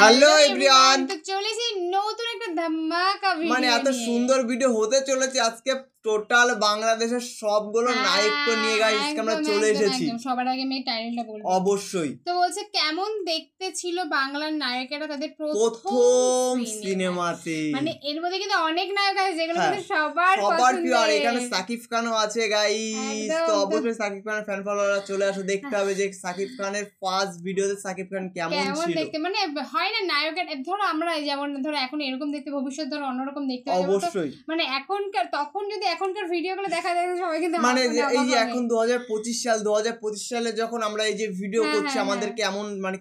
Hello everyone, তো চলেছি নতুন একটা ধামাকা ভিডিও মানে এত সুন্দর ভিডিও হতে চলেছে আজকে। টোটাল বাংলাদেশের সবগুলো নায়ককে নিয়ে গাইস আমরা চলে এসেছি। সবার আগে আমি টাইটেলটা বলবো অবশ্যই। তো বলছে কেমন দেখতে ছিল বাংলার নায়কেরা তাদের প্রথম সিনেমাতে। মানে এর মধ্যে কিন্তু অনেক নায়ক আছে যেগুলো কিন্তু সবার প্রিয়। আর এখানে সাকিব খানও আছে গাইস। তো অবশ্যই সাকিব খানের ফ্যান ফলোয়াররা চলে আসো, দেখতে হবে যে সাকিব খানের ফার্স্ট ভিডিওতে সাকিব খান কেমন ছিল দেখতে। মানে হয় না নায়কের ধরো আমরা যেমন ধরো এখন এরকম দেখতে, ভবিষ্যৎ ধরো অন্যরকম দেখতে হবে। অবশ্যই মানে এখনকার তখন যদি এখনকার ভিডিওগুলো দেখা যায় সবাই কিন্তু মানে এই যে এখন 2025 সালে যখন আমরা এই যে ভিডিও করছি আমাদের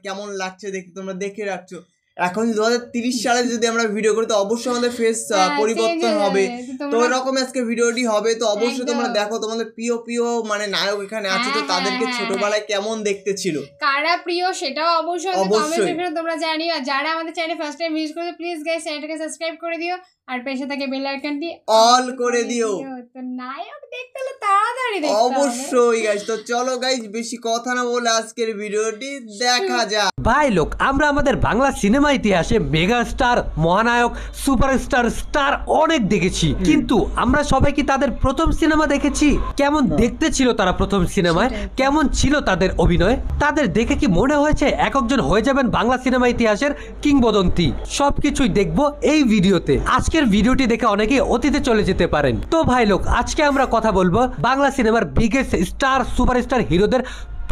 কেমন লাগছে দেখতে তোমরা দেখে রাখছো। এখন 2030 সালে যদি আমরা ভিডিও করি তো অবশ্যই আমাদের ফেস পরিবর্তন হবে। তো এরকম আজকে ভিডিওটি হবে। তো অবশ্যই তোমরা দেখো তোমাদের প্রিয় মানে নায়ক এখানে আছে, তো তাদেরকে ছোটবেলায় কেমন দেখতে ছিল, কারা প্রিয় সেটাও অবশ্যই কমেন্ট সেকশনে তোমরা জানিও। আর যারা আমাদের চ্যানেলে ফার্স্ট টাইম ভিজিট করছো প্লিজ গাইস চ্যানেলটাকে সাবস্ক্রাইব করে দিও আর পাশে থাকে বেল আইকনটি অল করে দিও। তো নায়ক দেখতে হলে তাড়াতাড়ি দেখতে হবে অবশ্যই গাইস। তো চলো গাইস বেশি কথা না বলে আজকের ভিডিওটি দেখা যাক। ভাই লোক, আমরা আমাদের বাংলা সিনেমা ইতিহাসে মেগা স্টার, মহানায়ক, সুপারস্টার, স্টার অনেক দেখেছি, কিন্তু আমরা সবাই কি তাদের প্রথম সিনেমা দেখেছি? কেমন দেখতে ছিল তারা প্রথম সিনেমায়, কেমন ছিল তাদের অভিনয়, তাদের দেখে কি মনে হয়েছে এক একজন হয়ে যাবেন বাংলা সিনেমা ইতিহাসের কিংবদন্তি? সবকিছুই দেখবো এই ভিডিওতে। আজকের ভিডিওটি দেখে অনেকেই অতীতে চলে যেতে পারেন। তো ভাই লোক, আজকে আমরা কথা বলবো বাংলা সিনেমার বিগেস্ট স্টার, সুপারস্টার হিরোদের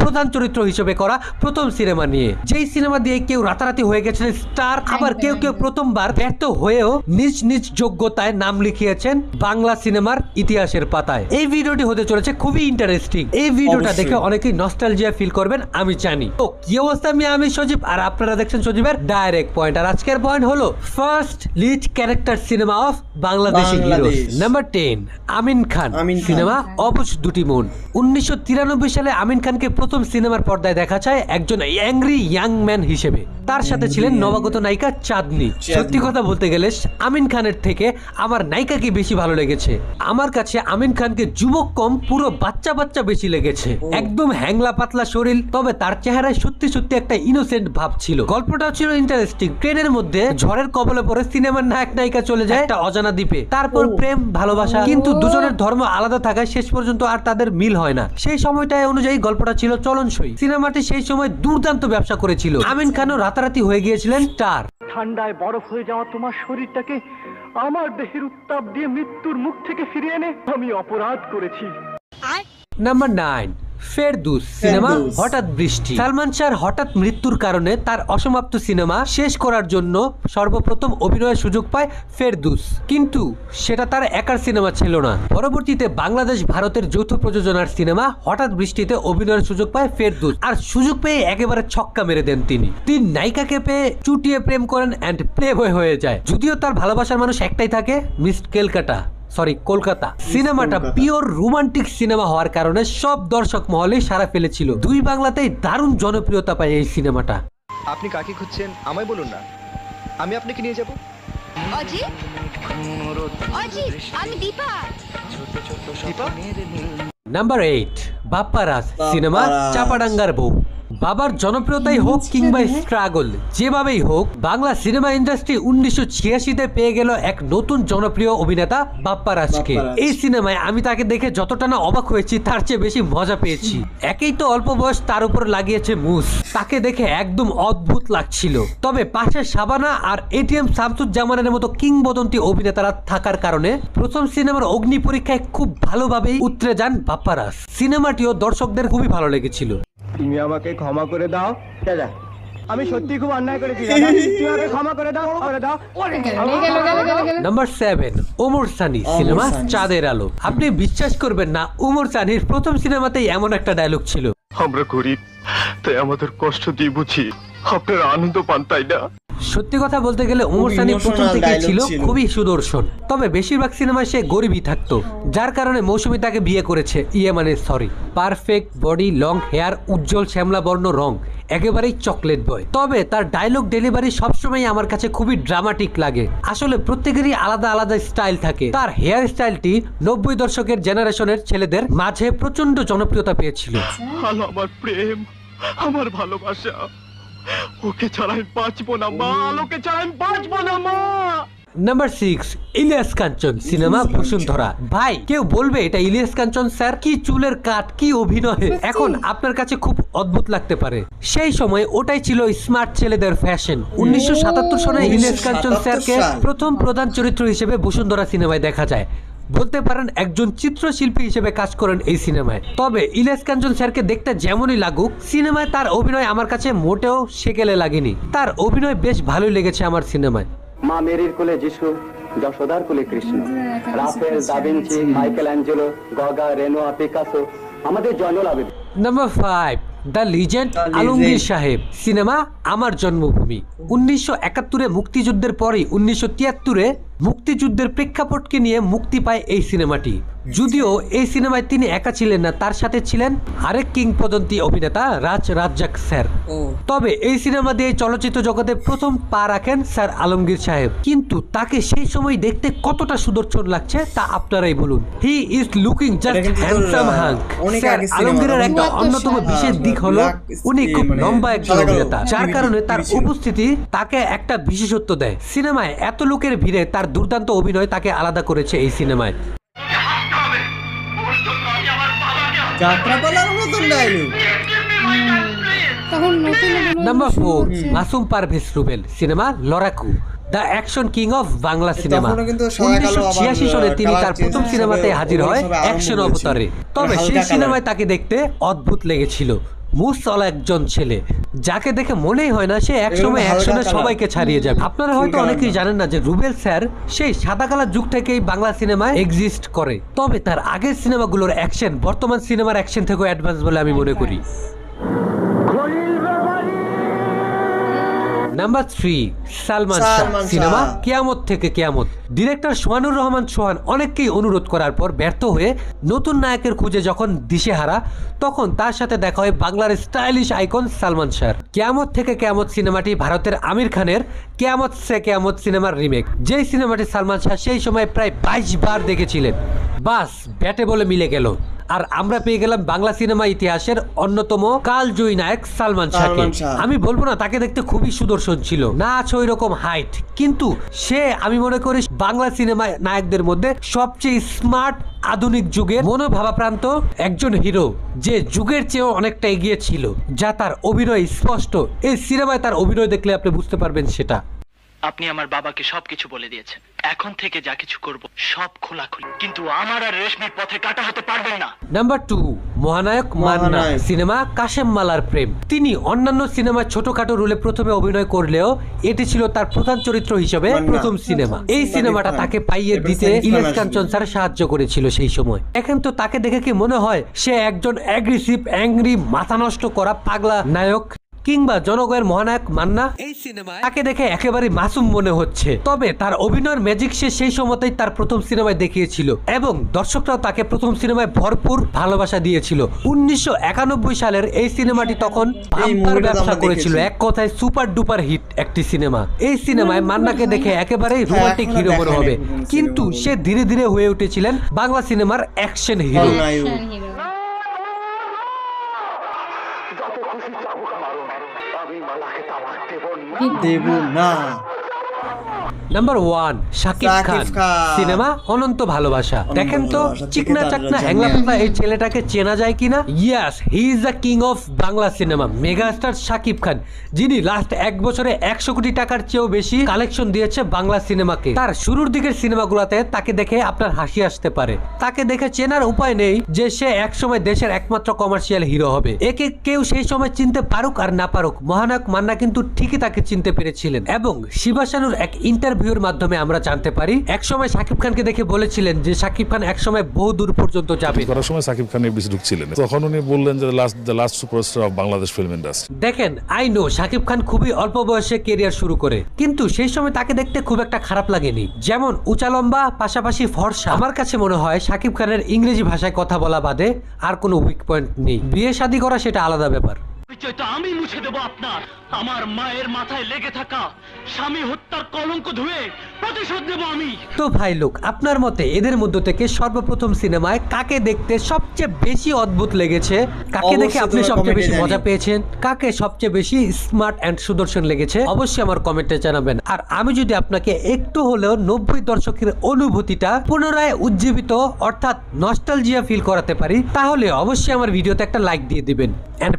প্রধান চরিত্র হিসেবে করা প্রথম সিনেমা নিয়ে। যেই সিনেমা দিয়ে কেউ রাতারাতি হয়ে গেছেন স্টার, আবার কেউ প্রথমবার ব্যর্থ হয়েও নিজ নিজ যোগ্যতায় নাম লিখিয়েছেন বাংলা সিনেমার ইতিহাসের পাতায়। এই ভিডিওটি হতে চলেছে খুবই ইন্টারেস্টিং। এই ভিডিওটা দেখে অনেকেই নস্টালজিয়া ফিল করবেন আমি জানি। তো কি অবস্থা, আমি সজীব আর আপনারা দেখছেন সজীবের ডাইরেক্ট পয়েন্ট। আর আজকের পয়েন্ট হলো first lead character cinema of Bangladeshi hero. Number 10 Amin Khan cinema অবুঝ দুটি মন। 1993 সালে আমিন খানকে প্রথম সিনেমার পর্দায় দেখা যায় একজন অ্যাংরি ইয়াং ম্যান হিসেবে। তার সাথে ছিলেন নবাগত নায়িকা চাঁদনি। সত্যি কথা বলতে গেলে আমিন খানের থেকে আমার নায়িকাকে বেশি ভালো লেগেছে। আমার কাছে আমিন খানকে যুবক কম, পুরো বাচ্চা বেশি লেগেছে। একদম হ্যাংলা পাতলা শরীর, তবে তার চেহারায় সত্যি একটা ইনোসেন্ট ভাব ছিল। গল্পটাও ছিল ইন্টারেস্টিং। ট্রেনের মধ্যে ঝড়ের কবলে পড়ে সিনেমার নায়ক নায়িকা চলে যায় একটা অজানা দ্বীপে, তারপর প্রেম ভালোবাসা, কিন্তু দুজনের ধর্ম আলাদা থাকায় শেষ পর্যন্ত আর তাদের মিল হয় না। সেই সময়টায় অনুযায়ী গল্পটা ছিল চলনসই। সিনেমাটি সেই সময় দুর্দান্ত ব্যবসা করেছিল। আমিন খানও রাতারাতি হয়ে গিয়েছিলেন স্টার। ঠান্ডায় বরফ হয়ে যাওয়া তোমার শরীরটাকে আমার দেহের উত্তাপ দিয়ে মৃত্যুর মুখ থেকে ফিরিয়ে এনে আমি অপরাধ করেছি। নাম্বার 9 ফেরদৌস সিনেমা হঠাৎ বৃষ্টি। সালমান শাহর হঠাৎ মৃত্যুর কারণে তার অসমাপ্ত সিনেমা শেষ করার জন্য সর্বপ্রথম অভিনয়ের সুযোগ পায় ফেরদৌস, কিন্তু সেটা তার একার সিনেমা ছিল না। পরবর্তীতে বাংলাদেশ ভারতের যৌথ প্রযোজনার সিনেমা হঠাৎ বৃষ্টিতে অভিনয়ের সুযোগ পায় ফেরদৌস। আর সুযোগ পেয়ে একেবারে ছক্কা মেরে দেন তিনি। নায়িকাকে পেয়ে চুটিয়ে প্রেম করেন এন্ড প্লে বয় হয়ে যায়। যদিও তার ভালোবাসার মানুষ একটাই থাকে, মিস কলকাতা। সিনেমাটা পিওর রোমান্টিক সিনেমা হওয়ার কারণে সব দর্শক মহলে সাড়া ফেলেছিল। দুই বাংলাতেই দারুণ জনপ্রিয়তা পায় এই সিনেমাটা। আপনি কাকে খুঁজছেন আমায় বলুন না, আমি আপনাকে নিয়ে যাব। আমি দীপা। নাম্বার 8 বাপ্পা রাজ সিনেমা চাপাডাঙ্গার বউ। বাবার জনপ্রিয়তাই হোক কিংবা স্ট্রাগল, যেভাবেই হোক বাংলা সিনেমা ইন্ডাস্ট্রি 1986-তে পেয়ে গেল এক নতুন জনপ্রিয় অভিনেতা বাপ্পা রাজকে। এই সিনেমায় আমি তাকে দেখে যতটা না অবাক হয়েছি তার চেয়ে বেশি মজা পেয়েছি। একেই তো অল্প বয়স, তার উপর লাগিয়েছে মুস, তাকে দেখে একদম অদ্ভুত লাগছিল। তবে পাশে শাবানা আর এটিএম শামসুজ্জামানের মতো কিংবদন্তি অভিনেতারা থাকার কারণে প্রথম সিনেমার অগ্নি পরীক্ষায় খুব ভালোভাবেই উতরে যান বাপ্পা রাজ। সিনেমাটিও দর্শকদের খুবই ভালো লেগেছিল। তুমি আমাকে ক্ষমা করে দাও দাদা, আমি সত্যি খুব অন্যায় করেছি দাদা, তুমি আমাকে ক্ষমা করে দাও। নাম্বার 7 ওমর সানি সিনেমা চাঁদের আলো। আপনি বিশ্বাস করবেন না, ওমর সানির প্রথম সিনেমাতেই এমন একটা ডায়লগ ছিল, আমরা গরিব তাই আমাদের কষ্ট দিয়ে বুঝি আপনারা আনন্দ পান, তাই না? সত্যি কথা বলতে গেলে ওমর সানি প্রথম থেকে ছিল খুবই সুদর্শন, তবে বেশিরভাগ সিনেমায় সে গরিবই থাকতো, যার কারণে মৌসুমী তাকে বিয়ে করেছে। পারফেক্ট বডি, লং হেয়ার, উজ্জ্বল শ্যামলা বর্ণ রং, একেবারেই চকলেট বয়। তবে তার ডায়লগ ডেলিভারি সবসময় আমার কাছে খুবই ড্রামাটিক লাগে। আসলে প্রত্যেকেরই আলাদা আলাদা স্টাইল থাকে। তার হেয়ার স্টাইলটি 90 দশকের জেনারেশনের ছেলেদের মাঝে প্রচন্ড জনপ্রিয়তা পেয়েছিল। আমার প্রেম, আমার ভালোবাসা, ওকে ছাড়া আমি বাঁচবো না মা, আলোকে ছাড়া আমি বাঁচবো না মা। Number 6, Ilias Kanchan cinema Bashundhara. ভাই কেউ বলবে এটা ইলিয়াস কাঞ্চন স্যার? কি চুলের কাট, কি অভিনয়! এখন আপনার কাছে খুব অদ্ভুত লাগতে পারে, সেই সময় ওটাই ছিল স্মার্ট ছেলেদের ফ্যাশন। 1977 সালে ইলিয়াস কাঞ্চন স্যারকে প্রথম প্রধান চরিত্র হিসেবে বসুন্ধরা সিনেমায় দেখা যায়। বলতে পারেন একজন চিত্রশিল্পী হিসেবে কাজ করেন এই সিনেমায়। তবে ইলিয়াস কাঞ্চন স্যারকে দেখতে যেমনই লাগুক, সিনেমায় তার অভিনয় আমার কাছে মোটেও সেকেলে লাগেনি। তার অভিনয় বেশ ভালোই লেগেছে আমার সিনেমায়। মা মেরির কোলে যিশু, যশোদার কোলে Krishna, Raphael, da Vinci, Michelangelo, Gauguin, Renoir, Picasso, আমাদের Zainul Abedin. Number 5, the legend Alamgir Saheb cinema আমার জন্মভূমি। 1971-এ মুক্তিযুদ্ধের পরেই 1973-এ মুক্তিযুদ্ধের প্রেক্ষাপটকে নিয়ে মুক্তি পায় এই সিনেমাটি। যদিও এই সিনেমায় তিনি একা ছিলেন না, তার সাথে ছিলেন আরেক কিংবদন্তি অভিনেতা রাজ রাজ্জাক স্যার। তবে এই সিনেমা দিয়ে চলচ্চিত্র জগতে প্রথম পা রাখেন স্যার আলমগীর সাহেব। কিন্তু তাকে সেই সময় দেখতে কতটা সুদর্শন লাগছে তা আপনারাই বলুন। He is looking just handsome hunk. Sir আলমগীরের একটা অন্যতম বিশেষ দিক হলো উনি খুব লম্বা একজন অভিনেতা, যার কারণে তার উপস্থিতি তাকে একটা বিশেষত্ব দেয়। সিনেমায় এত লোকের ভিড়ে তার দুর্দান্ত অভিনয় তাকে আলাদা করেছে এই সিনেমায়। যাত্রাপালার মতন ডায়লগ। তখন নতুন নাম্বার 4, মাসুম পারভেজ রুবেল সিনেমা লড়াকু, the action king of Bangla cinema. 1986 সালে তিনি তার প্রথম সিনেমাতে হাজির হয় অ্যাকশন অবতারে। তবে সেই সিনেমায় তাকে দেখতে অদ্ভুত লেগেছিল। মুসওয়ালা একজন ছেলে, যাকে দেখে মনেই হয় না সে একসময় অ্যাকশনে সবাইকে ছাড়িয়ে যাবে। আপনারা হয়তো অনেকেই জানেন না যে রুবেল স্যার সেই সাদা কালার যুগ থেকেই বাংলা সিনেমায় এক্সিস্ট করে। তবে তার আগের সিনেমাগুলোর অ্যাকশন বর্তমান সিনেমার অ্যাকশন থেকেও অ্যাডভান্স বলে আমি মনে করি। নাম্বার 3, সালমান শাহ সিনেমা কিয়ামত থেকে কিয়ামত। ডিরেক্টর সোহানুর রহমান সোহান অনেককেই অনুরোধ করার পর ব্যর্থ হয়ে নতুন নায়কের খুঁজে যখন দিশেহারা, তখন তার সাথে দেখা হয় বাংলার স্টাইলিশ আইকন সালমান শাহ। কিয়ামত থেকে কিয়ামত সিনেমাটি ভারতের আমির খানের কিয়ামত সে কিয়ামত সিনেমার রিমেক, যেই সিনেমাটি সালমান শাহ সেই সময় প্রায় 22 বার দেখেছিলেন। বাস ব্যাটে বলে মিলে গেল, আর আমরা পেয়ে গেলাম বাংলা সিনেমা ইতিহাসের অন্যতম কালজয়ী নায়ক সালমান শাহকে। আমি বলবো না তাকে দেখতে খুবই সুদর্শন ছিল, না আছে ওই রকম হাইট, কিন্তু সে আমি মনে করি বাংলা সিনেমা নায়কদের মধ্যে সবচেয়ে স্মার্ট, আধুনিক যুগের মনোভাবাপ্রান্ত একজন হিরো, যে যুগের চেয়েও অনেকটা এগিয়ে ছিল, যা তার অভিনয় স্পষ্ট। এই সিনেমায় তার অভিনয় দেখলে আপনি বুঝতে পারবেন সেটা। আপনি আমার বাবাকে সবকিছু বলে দিয়েছেন, এখন থেকে যা কিছু করব সব খোলাখুলি, কিন্তু আমার আর রেশমির পথে কাটা হতে পারবেন না। নাম্বার 2, মহানায়ক মান্না সিনেমা কাশেম মালার প্রেম। তিনি অন্যান্য সিনেমায় ছোটখাটো রোলে প্রথমে অভিনয় করলেও এটি ছিল তার প্রধান চরিত্র হিসেবে প্রথম সিনেমা। এই সিনেমাটা তাকে পাইয়ে দিতে ইলিয়াস কাঞ্চন স্যার সাহায্য করেছিল সেই সময়। এখন তো তাকে দেখে কি মনে হয় সে একজন অ্যাগ্রেসিভ, অ্যাংরি, মাথা নষ্ট করা পাগলা নায়ক? কিংবা জনগণের মহানায়ক মান্না, এই সিনেমায় তাকে দেখে একেবারে মাসুম মনে হচ্ছে। তবে তার অভিনয়ের ম্যাজিক সে সেই সময়তেই তার প্রথম সিনেমায় দেখিয়েছিল, এবং দর্শকরাও তাকে প্রথম সিনেমায় ভরপুর ভালোবাসা দিয়েছিল। 1991 সালের এই সিনেমাটি তখন বাম্পার ব্যবসা করেছিল, এক কথায় সুপার ডুপার হিট একটি সিনেমা। এই সিনেমায় মান্নাকে দেখে একেবারেই রোমান্টিক হিরো মনে হবে, কিন্তু সে ধীরে ধীরে হয়ে উঠেছিলেন বাংলা সিনেমার অ্যাকশন হিরো। দেব না। Number 1, Shakib Khan cinema Ananta Bhalobasha. দেখেন তো চিকনা চাকনা হ্যাংলা পাতলা এই ছেলেটাকে চেনা যায় কিনা? Yes, he is the king of Bangla cinema, megastar Shakib Khan, যিনি লাস্ট 1 বছরে 100 কোটি টাকার চেয়েও বেশি কালেকশন দিয়েছে বাংলা সিনেমাকে। তার শুরুর দিকের সিনেমাগুলোতে তাকে দেখে আপনার হাসি আসতে পারে, তাকে দেখে চেনার উপায় নেই যে সে একসময় দেশের একমাত্র কমার্শিয়াল হিরো হবে। একে কেউ সেই সময় চিনতে পারুক আর না পারুক, মহানায়ক মান্না কিন্তু ঠিকই তাকে চিনতে পেরেছিলেন। এবং শিবাশানুর এক ইন্টারভিউর মাধ্যমে আমরা জানতে পারি একসময় শাকিব খানকে দেখে বলেছিলেন যে শাকিব খান একসময় বহু দূর পর্যন্ত যাবে। করার সময় শাকিব খান এফডিসি ঢুকছিলেন, তখন উনি বললেন যে the last superstar of Bangladesh film industry. দেখেন, আই নো শাকিব খান খুবই অল্প বয়সে ক্যারিয়ার শুরু করে, কিন্তু সেই সময় তাকে দেখতে খুব একটা খারাপ লাগেনি। যেমন উঁচা লম্বা, পাশাপাশি ফর্সা। আমার কাছে মনে হয় শাকিব খানের ইংরেজি ভাষায় কথা বলা বাদে আর কোনো উইক পয়েন্ট নেই। বিয়ে শাদী করা সেটা আলাদা ব্যাপার। আমি মুছে দেবো আপনার, আমার মায়ের মাথায় লেগে থাকা স্বামী হত্যার কলঙ্ক ধুয়ে প্রতিশোধ নেব আমি। তো ভাই লোক, আপনার মতে এদের মধ্য থেকে সর্বপ্রথম সিনেমায় কাকে দেখতে সবচেয়ে বেশি অদ্ভুত লেগেছে, কাকে দেখে আপনি সবচেয়ে বেশি মজা পেয়েছেন, কাকে সবচেয়ে বেশি স্মার্ট এন্ড সুদর্শন লেগেছে, অবশ্যই আমার কমেন্টে জানাবেন। আর আমি যদি আপনাকে একটু হলেও 90 দশকের অনুভূতিটা পুনরায় উজ্জীবিত অর্থাৎ নস্টালজিয়া ফিল করাতে পারি, তাহলে অবশ্যই আমার ভিডিওতে একটা লাইক দিয়ে দিবেন। এন্ড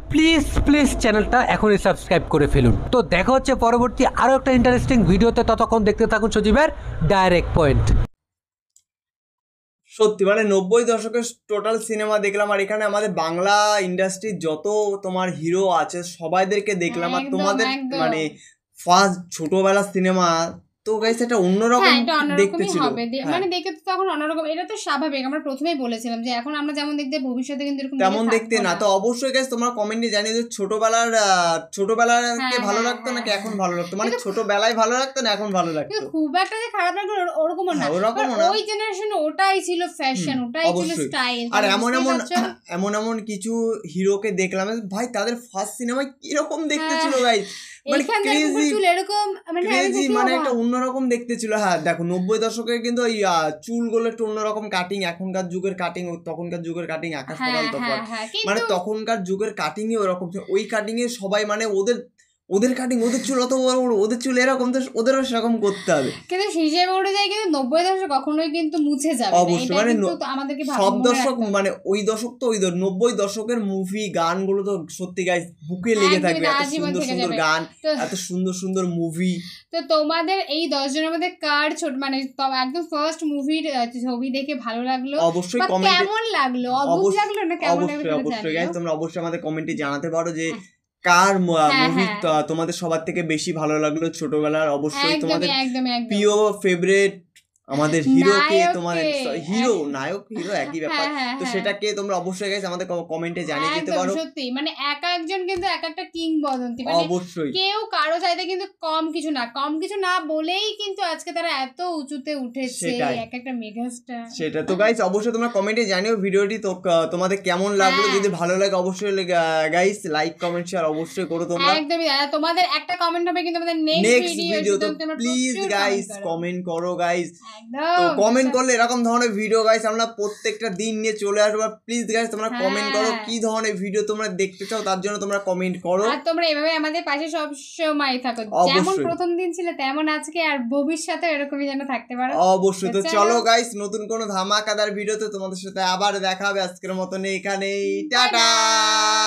প্লিজ চ্যানেলটা এখনই সাবস্ক্রাইব করে ফেলুন। তো দেখা হচ্ছে পরবর্তী আরো একটা ইন্টারেস্টিং ভিডিওতে, ততক্ষণ দেখতে থাকুন সজীবের ডাইরেক্ট পয়েন্ট। সত্যি মানে 90 দশকের টোটাল সিনেমা দেখলাম, আর এখানে আমাদের বাংলা ইন্ডাস্ট্রির যত তোমার হিরো আছে সবাইদেরকে দেখলাম। আর তোমাদের মানে ফার্স্ট ছোটবেলার সিনেমা তো গাইস এটা অন্যরকম দেখতে ছিল, মানে দেখতে তো তখন অন্যরকম, এটা তো স্বাভাবিক। আমরা প্রথমেই বলেছিলাম যে এখন আমরা যেমন দেখতে ভবিষ্যতে কিন্তু এরকম তেমন দেখতে না। তো অবশ্যই গাইস তোমরা কমেন্টে জানিয়ে যে ছোটবেলাকে ভালো লাগতো নাকি এখন ভালো লাগতো, মানে ছোটবেলায় ভালো লাগতো না এখন ভালো লাগতো। খুব একটা যে খারাপ লাগতো ওরকমও না, ওই জেনারেশনে ওটাই ছিল ফ্যাশন, ওটাই ছিল স্টাইল। আর এমন কিছু হিরোকে দেখলাম ভাই তাদের ফার্স্ট সিনেমায় কিরকম দেখতে ছিল গাইস, মানে ক্রেজি, মানে একটা অন্যরকম দেখতে ছিল। হ্যাঁ দেখো 90 দশকের কিন্তু ওই চুলগুলো একটু অন্যরকম কাটিং, এখনকার যুগের কাটিং তখনকার যুগের কাটিং আকাশ পাতাল তফাৎ। মানে তখনকার যুগের কাটিংই ওরকম ছিল, ওই কাটিং এ সবাই মানে ওদের কাটিং, ওদের চুল অত বড় বড়, ওদের চুল এরকম, তো ওদেরও সেরকম করতে হবে। কিন্তু হিসেবে উঠে যায় কিন্তু 90 দশক কখনোই কিন্তু মুছে যাবে না, অবশ্যই। মানে আমাদেরকে সব দশক মানে ওই দশক তো ওই 90 দশকের মুভি গানগুলো তো সত্যি গাইস বুকে লেগে থাকবে, এত সুন্দর সুন্দর গান, এত সুন্দর সুন্দর মুভি। তো তোমাদের এই 10 জনের মধ্যে কার ছোট মানে একদম ফার্স্ট মুভির ছবি দেখে ভালো লাগলো, অবশ্যই কমেন্টে কেমন লাগলো, অদ্ভুত লাগলো না কেমন লাগলো, অবশ্যই গাইস তোমরা অবশ্যই আমাদের কমেন্টে জানাতে পারো যে কার মুভি তোমাদের সবার থেকে বেশি ভালো লাগলো ছোটবেলার। অবশ্যই তোমাদের প্রিয় ফেভারিট আমাদের হিরোকে, তোমাদের হিরো নায়ক হিরো একই ব্যাপার, তো সেটাকে তোমরা অবশ্যই গাইস আমাদের কমেন্টে জানিয়ে দিতে পারো। সত্যি মানে এক একজন কিন্তু এক একটা কিংবদন্তি, মানে অবশ্যই কেউ কারো চাইতে কিন্তু কম কিছু না বলেই কিন্তু আজকে তারা এত উঁচুতে উঠেছে, এক একটা মেগাস্টার। সেটা তো গাইস অবশ্যই তোমরা কমেন্টে জানিও ভিডিওটি তো তোমাদের কেমন লাগলো, যদি ভালো লাগে অবশ্যই গাইস লাইক কমেন্ট শেয়ার অবশ্যই করো তোমরা। একদমই তোমাদের একটা কমেন্ট হবে কিন্তু আমাদের নেক্সট ভিডিও, তো প্লিজ গাইস কমেন্ট করো গাইস। তো কমেন্ট করলে এরকম ধরনের ভিডিও গাইস আমরা প্রত্যেকটা দিন নিয়ে চলে আসবো। প্লিজ গাইস তোমরা কমেন্ট করো কি ধরনের ভিডিও তোমরা দেখতে চাও, তার জন্য তোমরা কমেন্ট করো। আর তোমরা এভাবে আমাদের পাশে সব সময় থাকো, যেমন প্রথম দিন ছিল তেমন আজকে আর ভবিষ্যতে এরকমই যেন থাকতে পারো। অবশ্যই। তো চলো গাইস নতুন কোনো ধামাকাদার ভিডিওতে তোমাদের সাথে আবার দেখা হবে। আজকের মতন এখানেই টাটা।